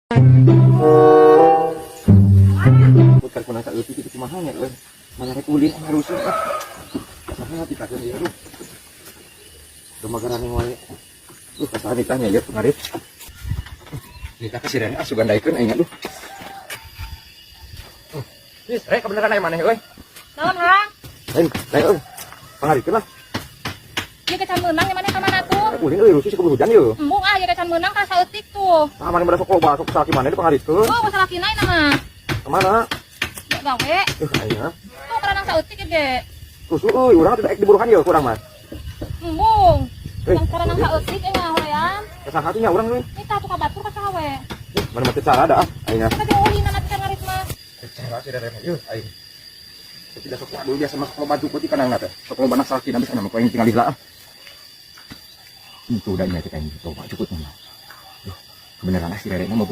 Bukan kunang tak lebih itu mahanya gue. Mana rek ulin harusnya. Nah, kita kan dia lu. Domagaran yang wae. Lu kasar ditanya ya pengarit. Kita kasih rene asup gandaikeun aing lu. Wis, rek kebenaran aya maneh euy. Naon, Hang? Lain euy. Pangarikeun lah. Ieu kecan meunang yang mana ka mana tuh? Ulin euy rusuh keburu hujan yeuh. Embung ah, ieu kecan meunang ka saeutik tuh. Tah mani bada sok loba sok sakit maneh pangarikeun. Oh, masalah kinai na mah. Kemana? Ya gawe. Aing. Tuh keranang saeutik ge. Rusuh euy, urang teh daek diburuhan yeuh kurang mah. Embung. Yang keranang saeutik enggak hoream. Kesah hatinya urang euy. Eta tuh ka batur ka sawe. Mana mah teh cara da ah. Aing. Ka jeung ulina na teh ngarit mah. Cara sih rene yeuh aing. Tidak sok dulu biasa masuk loba cukup ikan nang teh. Sok loba nak sakit bisa mah koeng tinggal di lah. Itu udah nyata kayak gitu, coba cukup mah. Beneran asli rene mau